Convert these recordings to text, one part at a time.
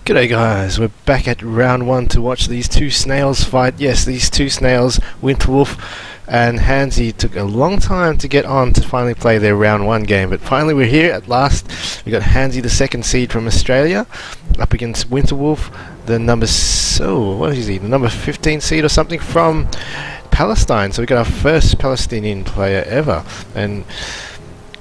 G'day guys, we're back at round one to watch these two snails fight. Yes, these two snails, Winterwolf and Handzy, took a long time to get on to finally play their round one game, but finally we're here at last. We got Handzy, the second seed from Australia, up against Winterwolf, the number, the number 15 seed or something from Palestine. So we got our first Palestinian player ever. And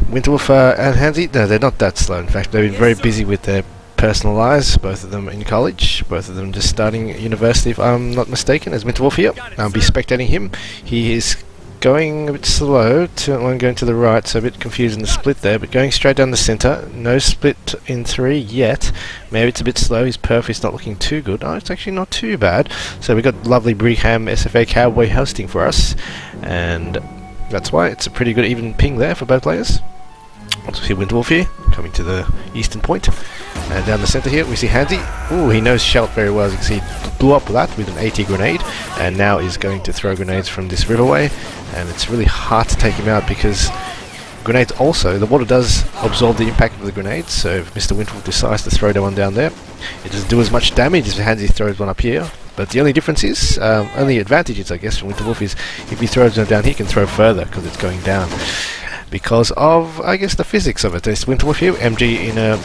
Winterwolf and Handzy, no, they're not that slow. In fact, they've been very busy with their personal lives, both of them in college, both of them just starting university if I'm not mistaken. As Winterwolf here, I'll be spectating him. He is going a bit slow, going to the right, so a bit confused in the split there, but going straight down the centre. No split in three yet. Maybe it's a bit slow. His perf is not looking too good. Oh, it's actually not too bad. So we got lovely Brigham SFA Cowboy hosting for us, and that's why it's a pretty good even ping there for both players. Let's see Winterwolf here, coming to the eastern point. And down the centre here, we see Handzy. Ooh, he knows Shelt very well. As you can see, he blew up with that with an AT grenade, and now is going to throw grenades from this riverway. And it's really hard to take him out because grenades also, the water does absorb the impact of the grenades, so if Mr. Winterwolf decides to throw one down there, it doesn't do as much damage as Handzy throws one up here. But the only difference is, only advantage is, I guess, from Winterwolf is if he throws one down, he can throw further because it's going down. Because of, I guess, the physics of it. There's Winterwolf here, MG in a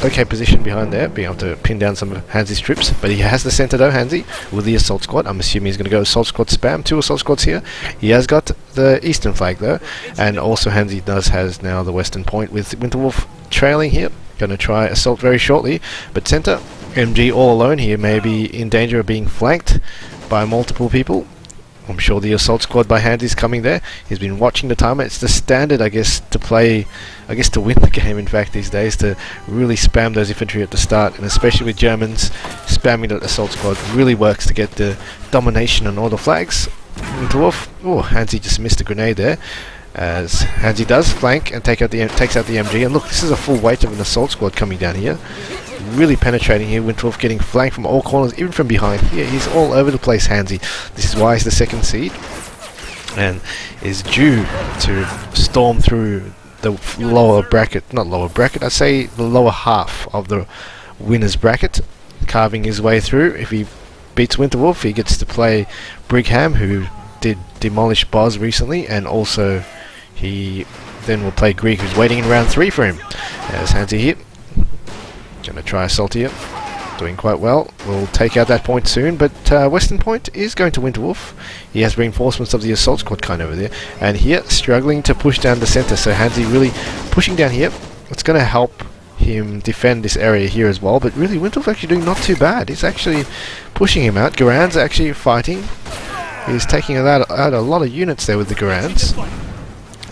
okay position behind there, being able to pin down some of Handzy's troops. But he has the centre though, Handzy, with the assault squad. I'm assuming he's going to go assault squad spam. 2 assault squads here. He has got the eastern flag though, and also Handzy has now the western point with Winterwolf trailing here. Going to try assault very shortly, but centre, MG all alone here, may be in danger of being flanked by multiple people. I'm sure the assault squad by Handzy is coming there. He's been watching the timer. It's the standard, I guess, to play, I guess, to win the game, in fact, these days, to really spam those infantry at the start, and especially with Germans, spamming that assault squad really works to get the domination on all the flags. Winterwolf, oh, Handzy just missed a grenade there, as Handzy does flank and takes out the MG, and look, this is a full weight of an assault squad coming down here. Really penetrating here, Winterwolf getting flanked from all corners, even from behind. Yeah, he's all over the place, Handzy. This is why he's the second seed, and is due to storm through the lower bracket, not lower bracket, I'd say the lower half of the winner's bracket, carving his way through. If he beats Winterwolf, he gets to play Brigham, who did demolish Boz recently, and also he then will play Greek, who's waiting in round 3 for him. As Handzy here, going to try assault here, doing quite well. We'll take out that point soon, but western point is going to Winterwolf. He has reinforcements of the assault squad kind over there, and here struggling to push down the centre, so Handzy really pushing down here. It's going to help him defend this area here as well, but really Winterwolf actually doing not too bad. He's actually pushing him out. Garan's actually fighting. He's taking out a lot of units there with the Garans,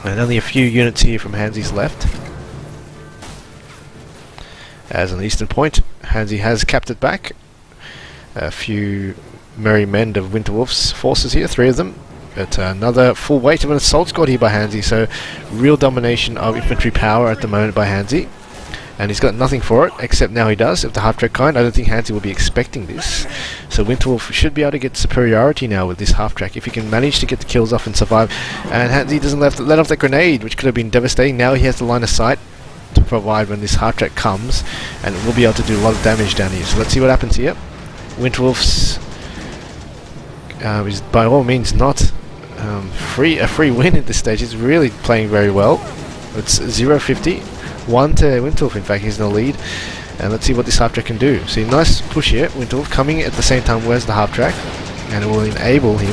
and only a few units here from Handzy's left. As on the eastern point, Handzy has capped it back. A few merry men of Winterwolf's forces here, 3 of them. But another full weight of an assault squad here by Handzy, so real domination of infantry power at the moment by Handzy. And he's got nothing for it, except now he does, of the half-track kind. I don't think Handzy will be expecting this. So Winterwolf should be able to get superiority now with this half-track, if he can manage to get the kills off and survive. And Handzy doesn't let off that grenade, which could have been devastating. Now he has the line of sight to provide when this half track comes, and we'll be able to do a lot of damage down here. So let's see what happens here. Winterwolf's is by all means not a free win at this stage. He's really playing very well. It's 0-50, 1 to Winterwolf. In fact, he's in the lead, and let's see what this half track can do. See, nice push here. Winterwolf coming at the same time. Where's the half track? And it will enable him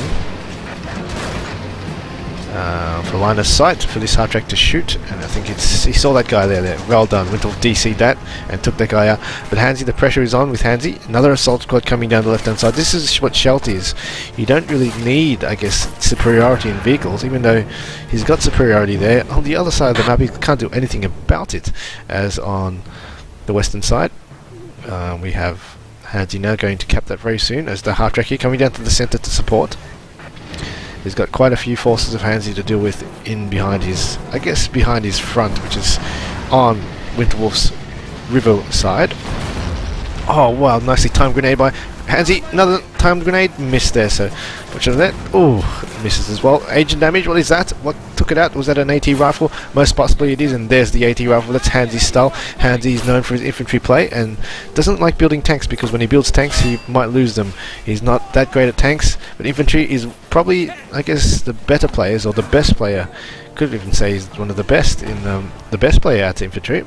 for line of sight for this hard track to shoot, and I think he saw that guy there. Well done. Winterwolf DC'd that and took that guy out. But Handzy, the pressure is on with Handzy. Another assault squad coming down the left hand side. This is what Shelt is. You don't really need, I guess, superiority in vehicles, even though he's got superiority there. On the other side of the map, he can't do anything about it. As on the western side, we have Handzy now going to cap that very soon, as the half track here coming down to the centre to support. He's got quite a few forces of Handzy to deal with in behind his, I guess, behind his front, which is on Winterwolf's river side. Oh wow, nicely timed grenade by Handzy, another timed grenade, missed there, so watch out of that. Oh, misses as well. Agent damage, what is that? What took it out? Was that an AT rifle? Most possibly it is, and there's the AT rifle. That's Handzy's style. Handzy is known for his infantry play and doesn't like building tanks, because when he builds tanks he might lose them. He's not that great at tanks, but infantry is probably, I guess, the better players, or the best player. Could even say he's one of the best in the best player at infantry.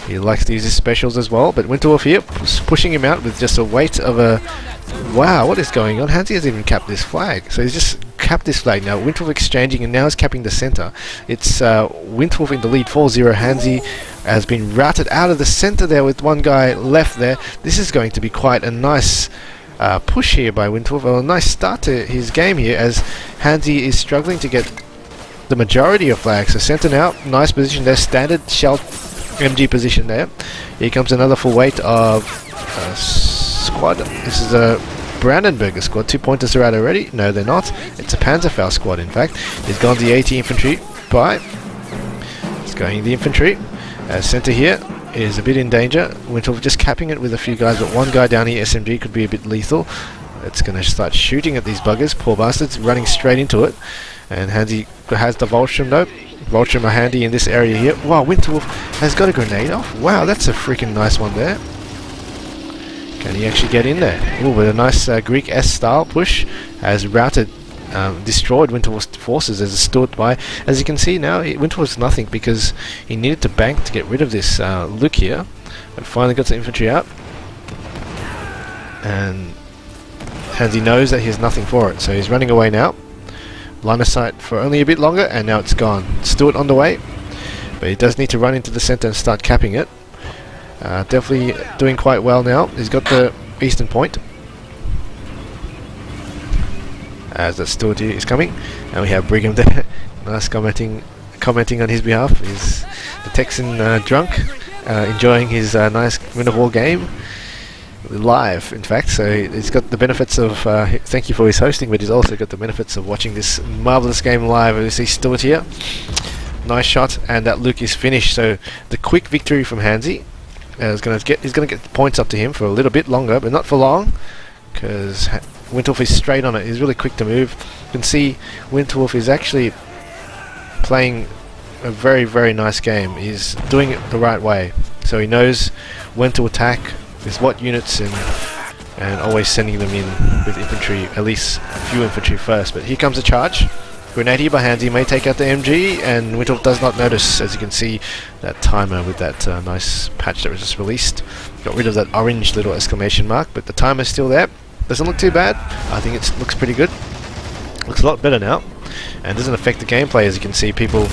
He likes to use his specials as well, but Winterwolf here pushing him out with just a weight of a... Wow, what is going on? Handzy hasn't even capped this flag. So he's just capped this flag now. Winterwolf exchanging, and now he's capping the center. It's Winterwolf in the lead, 4-0. Handzy has been routed out of the center there with one guy left there. This is going to be quite a nice push here by Winterwolf. Well, a nice start to his game here, as Handzy is struggling to get the majority of flags. So center now, nice position there, standard shell MG position there. Here comes another full weight of squad. This is a Brandenburger squad. 2 pointers are out already. No, they're not. It's a Panzerfaust squad, in fact. He's gone the AT infantry by. It's going the infantry. Center here is a bit in danger. Winterwolf just capping it with a few guys, but one guy down here, SMG, could be a bit lethal. It's going to start shooting at these buggers. Poor bastards, running straight into it. And Handzy has the Voltrum though. Voltrum are handy in this area here. Wow, Winterwolf has got a grenade off. Wow, that's a freaking nice one there. Can he actually get in there? Oh, with a nice Greek S-style push, has routed, destroyed Winterwolf's forces as it stood by. As you can see now, Winterwolf's nothing, because he needed to bank to get rid of this Luke here. But finally got the infantry out. And Handzy knows that he has nothing for it, so he's running away now. Line of sight for only a bit longer, and now it's gone. Still on the way, but he does need to run into the center and start capping it. Definitely doing quite well now. He's got the eastern point, as that Stewart is coming, and we have Brigham there. Nice commenting on his behalf. Is the Texan drunk, enjoying his nice Winterwolf game. Live, in fact, so he's got the benefits of thank you for his hosting, but he's also got the benefits of watching this marvelous game live. You see Stewart here, nice shot, and that Luke is finished. So the quick victory from Handzy is going to get points up to him for a little bit longer, but not for long, because Winterwolf is straight on it. He's really quick to move. You can see Winterwolf is actually playing a very, very nice game. He's doing it the right way, so he knows when to attack with what units, and always sending them in with infantry, at least a few infantry first. But here comes a charge. Grenade here by Handzy may take out the MG, and Winterwolf does not notice. As you can see, that timer with that nice patch that was just released got rid of that orange little exclamation mark, but the timer's still there. Doesn't look too bad. I think it looks pretty good. Looks a lot better now, and doesn't affect the gameplay. As you can see, people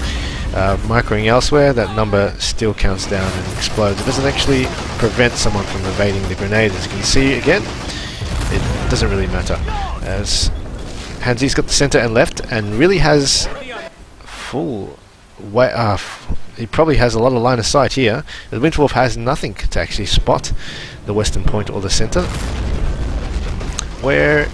microing elsewhere, that number still counts down and explodes. It doesn't actually prevent someone from evading the grenade. As you can see again, it doesn't really matter, as Handzy's got the center and left, and really has full way. He probably has a lot of line of sight here. The Winterwolf has nothing to actually spot the western point or the center. Where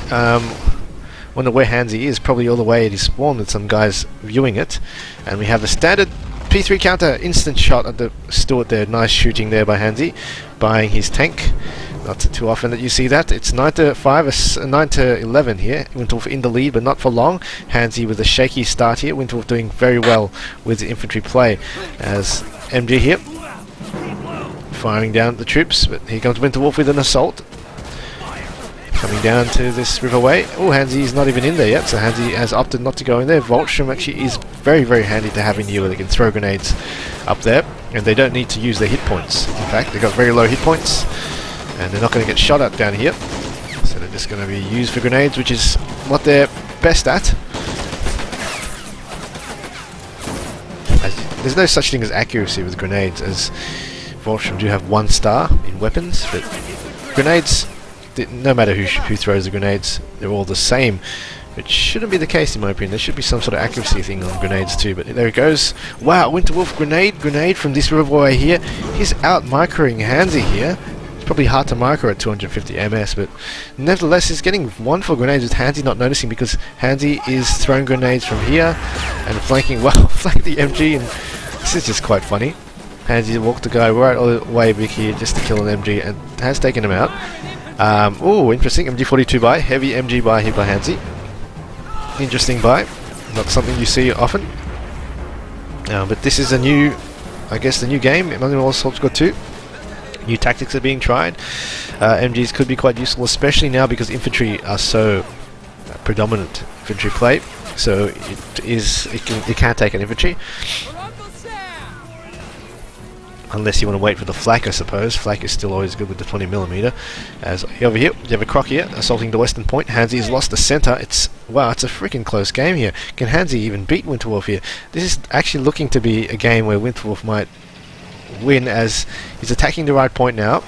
wonder where Handzy is, probably all the way at his spawn with some guys viewing it. And we have a standard P3 counter, instant shot at the Stewart there. Nice shooting there by Handzy, buying his tank. Not too often that you see that. It's 9-5, 9-11 here. Winterwolf in the lead, but not for long. Handzy with a shaky start here. Winterwolf doing very well with the infantry play, as MG here firing down the troops. But here comes Winterwolf with an assault, coming down to this riverway. Oh, Handzy is not even in there yet, so Handzy has opted not to go in there. Voltrum actually is very, very handy to have in here, where they can throw grenades up there, and they don't need to use their hit points. In fact, they've got very low hit points, and they're not going to get shot at down here, so they're just going to be used for grenades, which is what they're best at. There's no such thing as accuracy with grenades, as Voltrum do have 1 star in weapons, but grenades, no matter who throws the grenades, they're all the same. It shouldn't be the case in my opinion. There should be some sort of accuracy thing on grenades too, but there it goes. Wow, Winterwolf grenade from this riverway here. He's out microing Handzy here. It's probably hard to micro at 250 ms, but nevertheless he's getting 1 for grenades with Handzy not noticing, because Handzy is throwing grenades from here and flanking, well, flank the MG, and this is just quite funny. Handzy walked the guy right all the way back here just to kill an MG and has taken him out. Oh, interesting. MG42 buy. Heavy MG buy here by Handzy. Interesting buy. Not something you see often. But this is a new, I guess, the new game. Winterwolf got 2. New tactics are being tried. MGs could be quite useful, especially now because infantry are so predominant infantry play. So it can't take an infantry. Unless you want to wait for the flak, I suppose. Flak is still always good with the 20mm. As over here, you have a croc here, assaulting the western point. Handzy has lost the center. Wow, it's a freaking close game here. Can Handzy even beat Winterwolf here? This is actually looking to be a game where Winterwolf might win, as he's attacking the right point now.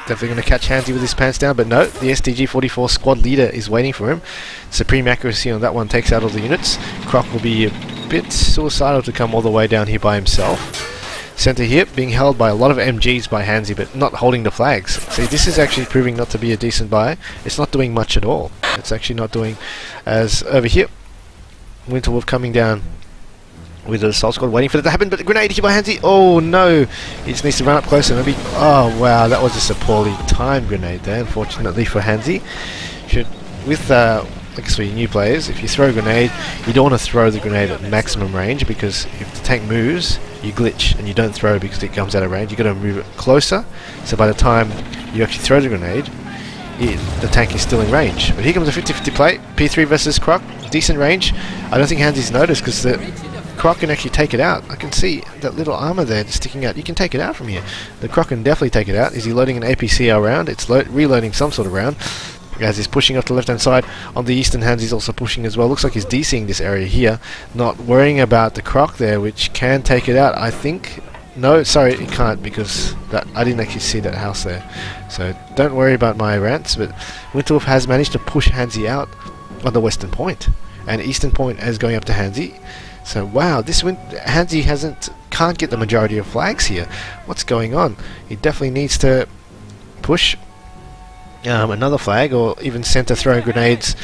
Definitely going to catch Handzy with his pants down, but no, the STG-44 squad leader is waiting for him. Supreme accuracy on that one takes out all the units. Croc will be a bit suicidal to come all the way down here by himself. Center here being held by a lot of MGs by Handzy, but not holding the flags. See, this is actually proving not to be a decent buy. It's not doing much at all. It's actually not doing as over here. Winterwolf coming down with the assault squad waiting for that to happen, but a grenade here by Handzy. Oh no! He just needs to run up closer. Maybe. Oh wow, that was just a poorly timed grenade there, unfortunately for Handzy. With I guess for your new players, if you throw a grenade, you don't want to throw the grenade at maximum range, because if the tank moves, you glitch and you don't throw because it comes out of range. You've got to move it closer, so by the time you actually throw the grenade, the tank is still in range. But here comes a 50-50 play. P3 versus Croc, decent range. I don't think Handzy's noticed because the Croc can actually take it out. I can see that little armor there just sticking out. You can take it out from here. The Croc can definitely take it out. Is he loading an APCR round? It's reloading some sort of round. As he's pushing off the left hand side. On the eastern hands he's also pushing as well. Looks like he's DCing this area here, not worrying about the Croc there, which can take it out, I think. No, sorry, it can't, because I didn't actually see that house there. So don't worry about my rants, but Winterwolf has managed to push Handzy out on the western point, and eastern point is going up to Handzy. So wow, Handzy can't get the majority of flags here. What's going on? He definitely needs to push another flag, or even center throw grenades.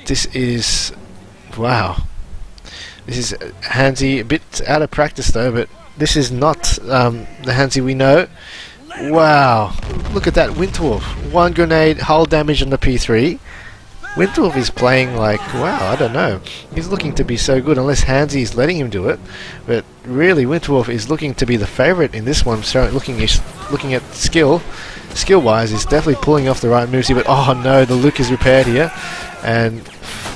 This is wow. This is Handzy, a bit out of practice though, but this is not the Handzy we know. Wow, look at that Winterwolf. 1 grenade, hull damage on the P3. Winterwolf is playing like, wow, I don't know. He's looking to be so good, unless Handzy is letting him do it. But really, Winterwolf is looking to be the favorite in this one. So looking at skill-wise, he's definitely pulling off the right moves here. But oh no, the Luke is repaired here, and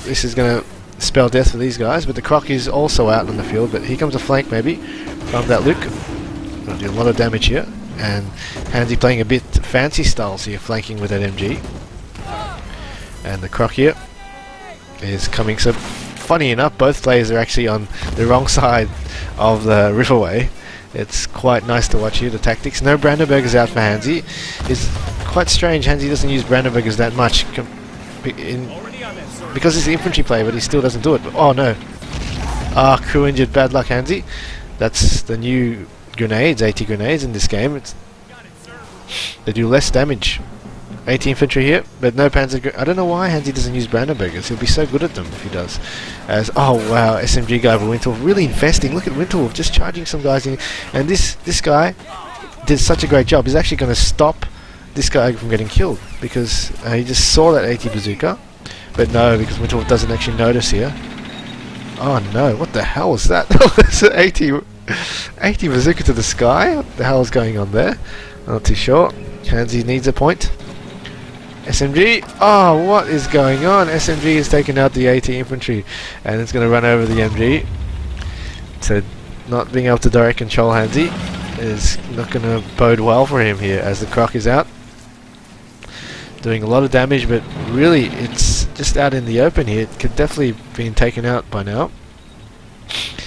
this is going to spell death for these guys. But the Croc is also out on the field. But here comes a flank maybe from that Luke. Going to do a lot of damage here, and Handzy playing a bit fancy styles here, flanking with that MG. And the Croc here is coming. So funny enough, both players are actually on the wrong side of the riverway. It's quite nice to watch here, the tactics. No Brandenburgers out for Handzy. It's quite strange, Handzy doesn't use Brandenburgers that much because he's an infantry player, but he still doesn't do it. But, oh no. Crew injured, bad luck Handzy. That's the new grenades, AT grenades in this game. They do less damage. 80 infantry here, but no Panzer. I don't know why Handzy doesn't use Brandenburgers. He'll be so good at them if he does. Oh wow, SMG guy for Winterwolf, really investing. Look at Winterwolf just charging some guys in, and this guy did such a great job. He's actually going to stop this guy from getting killed, because he just saw that 80 bazooka, but no, because Winterwolf doesn't actually notice here. Oh no, what the hell was that? That's an 80 bazooka to the sky. What the hell is going on there? I'm not too sure. Handzy needs a point. SMG! Oh, what is going on? SMG has taken out the AT infantry, and it's going to run over the MG. So, not being able to direct control Handzy is not going to bode well for him here, as the Croc is out. Doing a lot of damage, but really, it's just out in the open here. It could definitely have been taken out by now.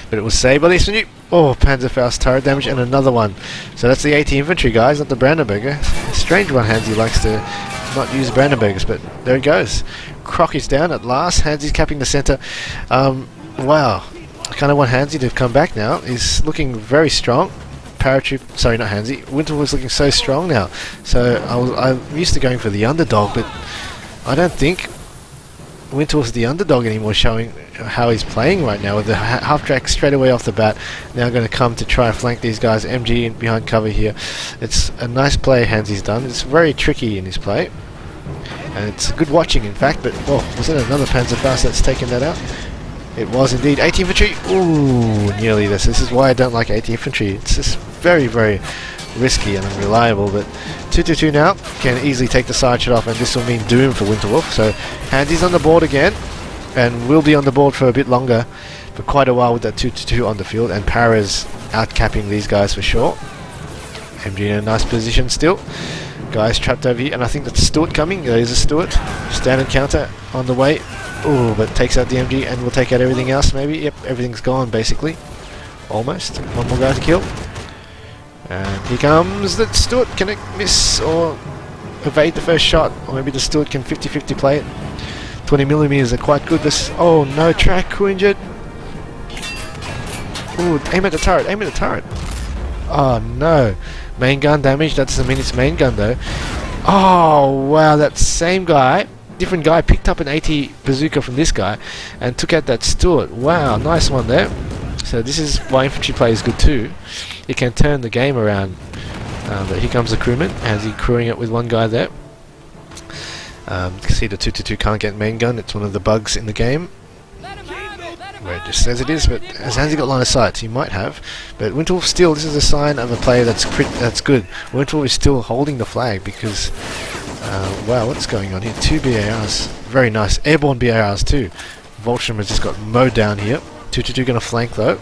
But it was saved by the SMG. Oh, Panzerfaust turret damage, and another one. So that's the AT infantry, guys, not the Brandenburger. Strange one, Handzy likes to not use Brandenburgers, but there it goes. Croc is down at last. Handzy's capping the center. Wow, I kind of want Handzy to come back now. He's looking very strong. Paratroop, sorry, not Handzy. Winterwolf was looking so strong now. So I'm used to going for the underdog, but I don't think Winterwolf's the underdog anymore, showing how he's playing right now with the half track straight away off the bat. Now going to come to try and flank these guys. MG in behind cover here. It's a nice play Handzy's done. It's very tricky in his play, and it's good watching in fact. But oh, was it another Panzerfaust that's taken that out? It was indeed. 80 infantry. Ooh, nearly this. This is why I don't like 80 infantry. It's just very, very risky and unreliable. But 2-2-2 now can easily take the side shot off, and this will mean doom for Winterwolf. So Handzy's on the board again, and will be on the board for a bit longer, for quite a while with that 2-2-2 on the field. And Para's outcapping these guys for sure. MG in a nice position still. Guys trapped over here, and I think that's Stuart coming. There's a Stuart. Standard counter on the way. Ooh, but takes out the MG and will take out everything else maybe. Yep, everything's gone basically. Almost. One more guy to kill. And here comes the Stuart. Can it miss or evade the first shot? Or maybe the Stuart can 50-50 play it. 20mm are quite good. This. Oh no, track. Who injured? Ooh, aim at the turret. Aim at the turret. Oh no. Main gun damage. That doesn't mean it's main gun though. Oh wow, that same guy, different guy, picked up an 80 bazooka from this guy and took out that Stuart. Wow, nice one there. So this is why infantry play is good too. It can turn the game around. But here comes the crewman, Handzy crewing it with one guy there. You can see the 2-2-2 can't get main gun. It's one of the bugs in the game. Where it just says it is, but has Handzy got line of sight? He might have. But Winterwolf still, this is a sign of a player that's good. Winterwolf is still holding the flag because, wow, what's going on here? 2 BARs, very nice. Airborne BARs too. Voltram has just got mowed down here. 2-2-2 going to flank though.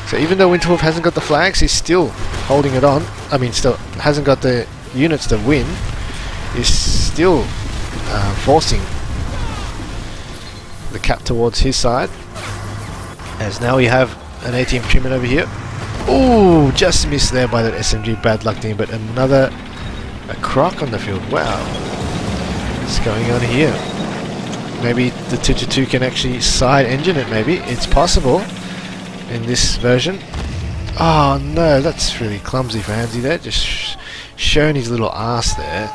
So even though Winterwolf hasn't got the flags, he's still holding it on. I mean, still hasn't got the units to win. He's still forcing the cap towards his side. As now we have an 80 infantryman over here. Ooh, just missed there by that SMG, bad luck team, but a croc on the field. Wow. What's going on here? Maybe the 2-2-2 can actually side engine it, maybe. It's possible in this version. Oh no, that's really clumsy for Handzy there. Just showing his little ass there.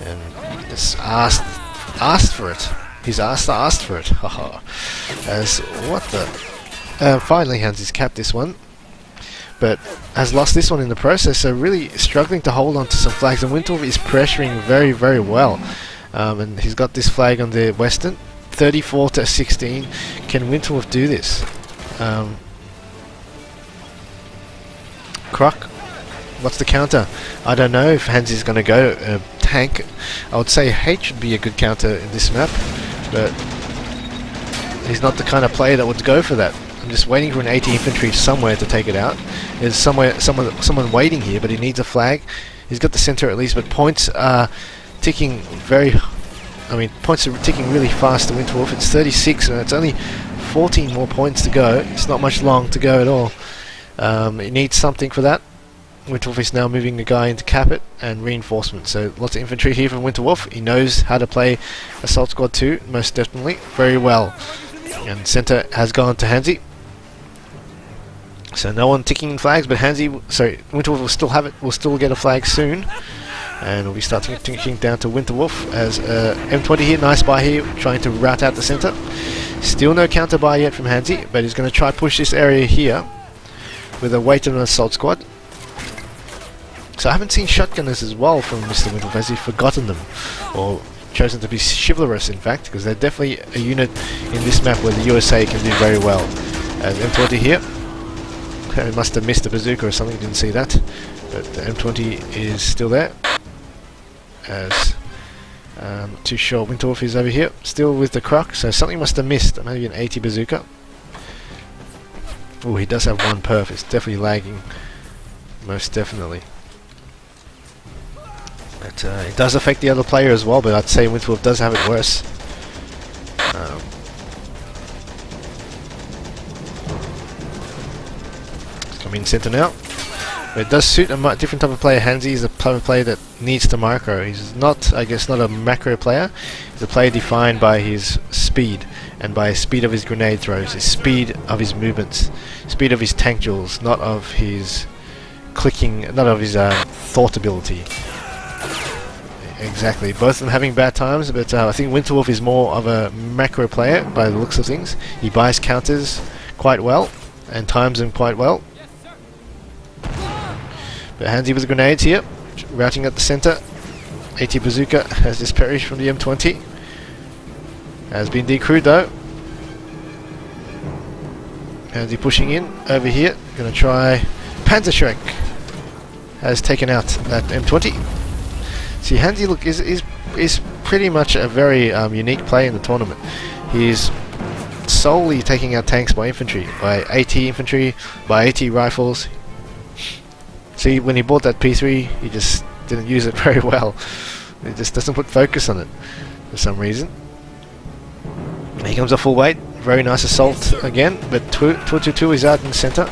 And just asked for it. He's asked for it. As what the... finally Handzy's capped this one, but has lost this one in the process, so really struggling to hold on to some flags, and Winterwolf is pressuring very, very well. And he's got this flag on the western. 34-16. Can Winterwolf do this? Croc, what's the counter? I don't know if Handzy's going to go tank. I would say H should be a good counter in this map, but he's not the kind of player that would go for that. I'm just waiting for an 80 infantry somewhere to take it out. There's someone waiting here, but he needs a flag. He's got the center at least, but points are ticking points are ticking really fast to Winterwolf. It's 36 and it's only 14 more points to go. It's not much long to go at all. It needs something for that. Winterwolf is now moving the guy into cap it and reinforcement. So lots of infantry here from Winterwolf. He knows how to play Assault Squad 2, most definitely, very well. And center has gone to Handzy. So no one ticking flags, but Winterwolf will still have it. Will still get a flag soon, and we'll be starting ticking down to Winterwolf as M20 here, nice buy here, trying to route out the center. Still no counter buy yet from Handzy, but he's going to try push this area here with a weighted on assault squad. So I haven't seen shotgunners as well from Mr. Winterwolf. Has he forgotten them, or chosen to be chivalrous in fact, because they're definitely a unit in this map where the USA can do very well. As M20 here. It must have missed a bazooka or something, didn't see that. But the M20 is still there. As not too sure, Winterwolf is over here, still with the croc, so something must have missed. Maybe an 80 bazooka. Oh, he does have one perf, it's definitely lagging. Most definitely. But it does affect the other player as well, but I'd say Winterwolf does have it worse. Coming center now. But it does suit a different type of player. Handzy is a type of player that needs to macro. He's not, I guess, not a macro player. He's a player defined by his speed, and by the speed of his grenade throws, his speed of his movements, speed of his tank duels, not of his clicking, not of his thought ability. Exactly. Both of them having bad times, but I think Winterwolf is more of a macro player by the looks of things. He buys counters quite well and times them quite well. But Handzy with the grenades here, routing at the center. AT Bazooka has just perished from the M20. Has been decrewed though. Handzy pushing in over here. Gonna try Panzer Shrek. Has taken out that M20. See, Handzy look is pretty much a very unique player in the tournament. He's solely taking out tanks by infantry, by AT infantry, by AT rifles. See, when he bought that P3, he just didn't use it very well. He just doesn't put focus on it for some reason. Here comes a full weight. Very nice assault again, but 222 is out in the center.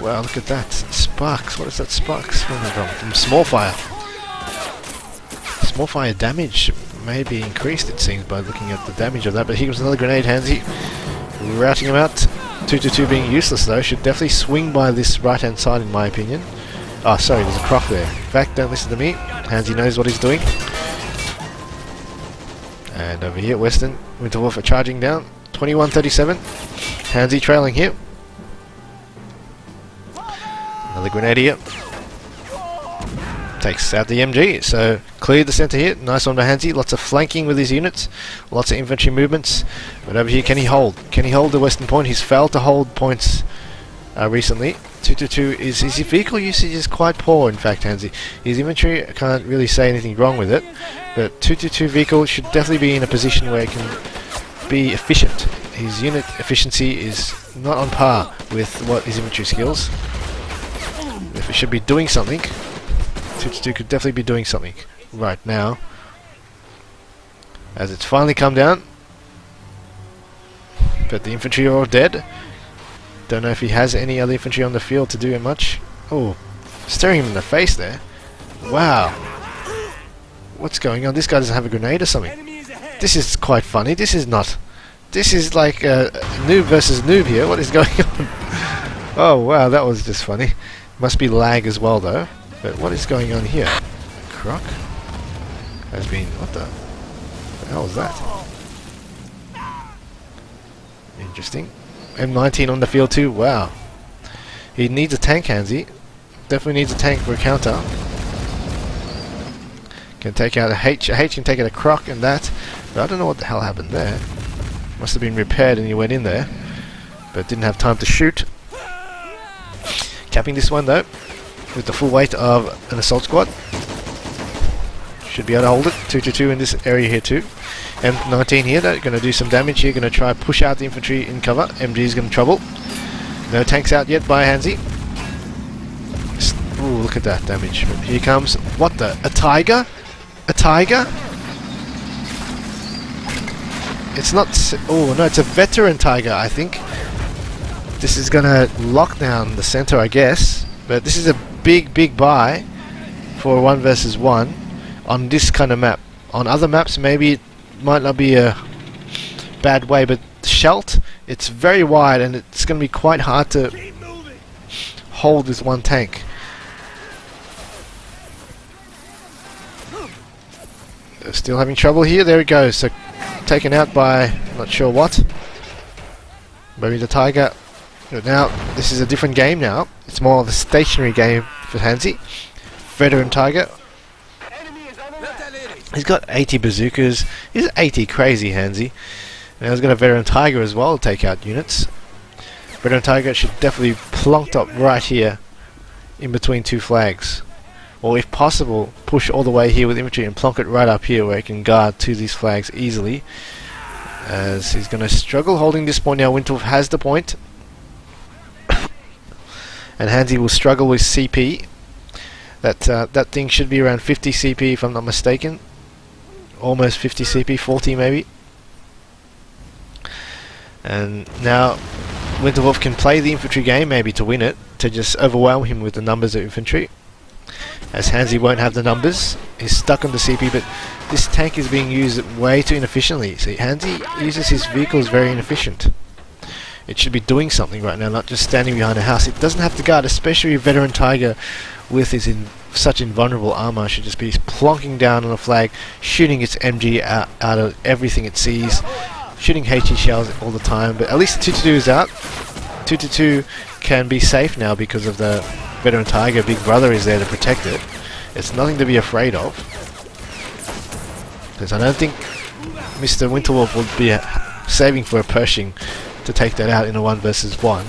Wow, look at that. Sparks. What is that sparks coming from? From small fire. Small fire damage may be increased, it seems, by looking at the damage of that. But here comes another grenade, Handzy. Routing him out. 222 being useless though. Should definitely swing by this right hand side in my opinion. Oh, sorry, there's a croc there. In fact, don't listen to me. Handzy knows what he's doing. And over here, Western, Winterwolf are charging down. 21-37. Handzy trailing here. Another grenade here. Takes out the MG, so cleared the center here. Nice one by Handzy. Lots of flanking with his units. Lots of infantry movements. But over here, can he hold? Can he hold the western point? He's failed to hold points recently. 222 is his vehicle usage is quite poor, in fact, Handzy. His infantry, I can't really say anything wrong with it, but 222 vehicle should definitely be in a position where it can be efficient. His unit efficiency is not on par with what his infantry skills. If it should be doing something, 222 could definitely be doing something right now. As it's finally come down. But the infantry are all dead. Don't know if he has any other infantry on the field to do much. Oh, staring him in the face there. Wow. What's going on? This guy doesn't have a grenade or something. This is quite funny. This is not. This is like noob versus noob here. What is going on? Oh wow, that was just funny. Must be lag as well though. But what is going on here? Croc has been. What the hell was that? Interesting. M19 on the field too. Wow. He needs a tank, Handzy. Definitely needs a tank for a counter. Can take out a H. A H can take out a Croc and that. But I don't know what the hell happened there. Must have been repaired and he went in there. But didn't have time to shoot. Capping this one though. With the full weight of an assault squad. Should be able to hold it. 222 in this area here too. M19 here, they're going to do some damage here, going to try push out the infantry in cover. MG is going to trouble. No tanks out yet by Handzy. Ooh, look at that damage. But here comes, what the, a tiger? A tiger? It's not, oh no, it's a veteran tiger, I think. This is going to lock down the center, I guess. But this is a big buy for 1 versus 1 on this kind of map. On other maps, maybe it might not be a bad way, but Schelt, it's very wide and it's going to be quite hard to hold with one tank. They're still having trouble here. There it goes. So taken out by not sure what. Maybe the tiger. But now this is a different game now. It's more of a stationary game for Handzy. Veteran tiger. He's got 80 bazookas. He's 80 crazy, Handzy. Now he's got a veteran tiger as well to take out units. Veteran tiger should definitely be plonked up right here in between two flags. Or if possible, push all the way here with infantry and plonk it right up here where it can guard to these flags easily. As he's going to struggle holding this point now. Winterwolf has the point. And Handzy will struggle with CP. That thing should be around 50 CP if I'm not mistaken. Almost 50 CP, 40 maybe. And now Winterwolf can play the infantry game maybe to win it, to just overwhelm him with the numbers of infantry. As Handzy won't have the numbers, he's stuck on the CP, but this tank is being used way too inefficiently. See, Handzy uses his vehicles very inefficient. It should be doing something right now, not just standing behind a house. It doesn't have to guard, especially a veteran tiger with his such invulnerable armor should just be plonking down on the flag, shooting its MG out of everything it sees, shooting HE shells all the time. But at least the 2-2 is out. 2-2 can be safe now because of the veteran Tiger. Big Brother is there to protect it. It's nothing to be afraid of, because I don't think Mr. Winterwolf would be saving for a Pershing to take that out in a 1 versus 1.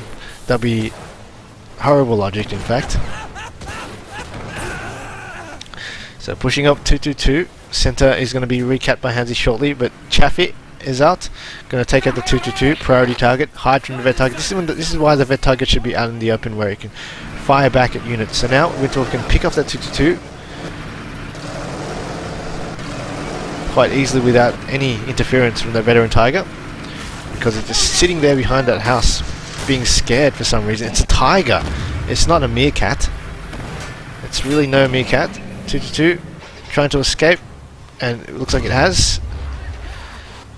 That'd be horrible logic, in fact. So pushing up 2-2-2. Center is going to be recapped by Handzy shortly, but Chaffee is out. Going to take out the 2-2-2. Priority target. Hide from the vet target. This is why the vet target should be out in the open where it can fire back at units. So now Winterwolf can pick off that 2-2-2 quite easily without any interference from the veteran Tiger, because it's just sitting there behind that house being scared for some reason. It's a tiger. It's not a meerkat. It's really no meerkat. 2-2 trying to escape, and it looks like it has.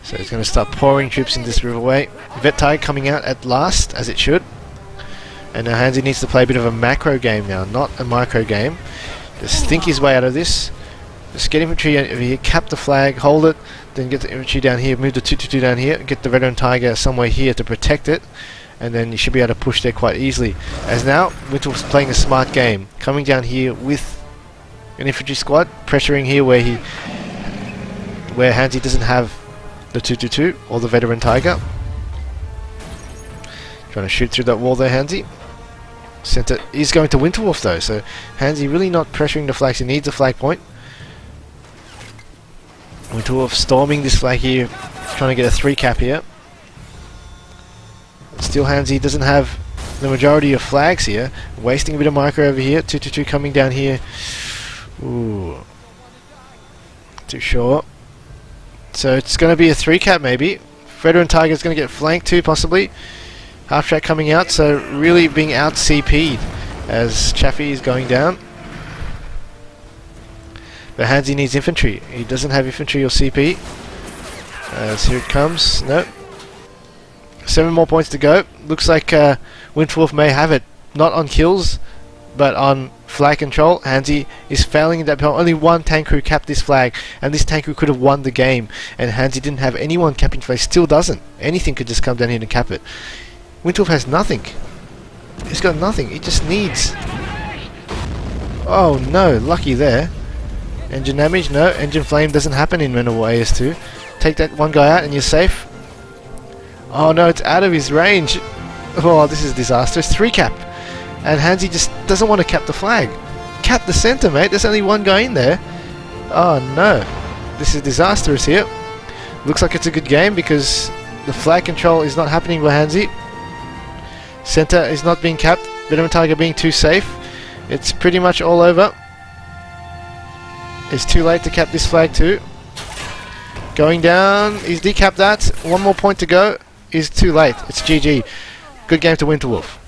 So it's going to start pouring troops in this riverway. Vet Tiger coming out at last, as it should. And now Handzy needs to play a bit of a macro game now, not a micro game. Just think his way out of this. Just get infantry over here, cap the flag, hold it, then get the infantry down here, move the 2-2-2 down here, get the veteran Tiger somewhere here to protect it, and then you should be able to push there quite easily. As now, Winterwolf's playing a smart game, coming down here with an infantry squad, pressuring here where Handzy doesn't have the 2-2-2 or the veteran Tiger. Trying to shoot through that wall there, Handzy. Center is going to Winterwolf though, so Handzy really not pressuring the flags. He needs a flag point. Winterwolf storming this flag here, trying to get a 3 cap here. Still Handzy doesn't have the majority of flags here, wasting a bit of micro over here. 2-2-2 coming down here. Ooh, too short. So it's going to be a 3 cap maybe. Veteran Tiger's going to get flanked too, possibly. Half track coming out, so really being out CP'd as Chaffee is going down. But Handzy needs infantry. He doesn't have infantry or CP. As here it comes. No. 7 more points to go. Looks like Winterwolf may have it. Not on kills, but on flag control. Handzy is failing in that point. Only 1 tank crew capped this flag, and this tank crew could have won the game. And Handzy didn't have anyone capping flag. Still doesn't. Anything could just come down here and cap it. Winterwolf has nothing. He's got nothing. He just needs... Oh no, lucky there. Engine damage? No. Engine flame doesn't happen in Winterwolf AS2. Take that one guy out and you're safe. Oh no, it's out of his range. Oh, this is disastrous. 3 cap. And Handzy just doesn't want to cap the flag. Cap the center, mate. There's only 1 guy in there. Oh no. This is disastrous here. Looks like it's a good game because the flag control is not happening by Handzy. Center is not being capped. Veteran Tiger being too safe. It's pretty much all over. It's too late to cap this flag too. Going down. He's decapped that. 1 more point to go. Is too late. It's GG. Good game to Winterwolf.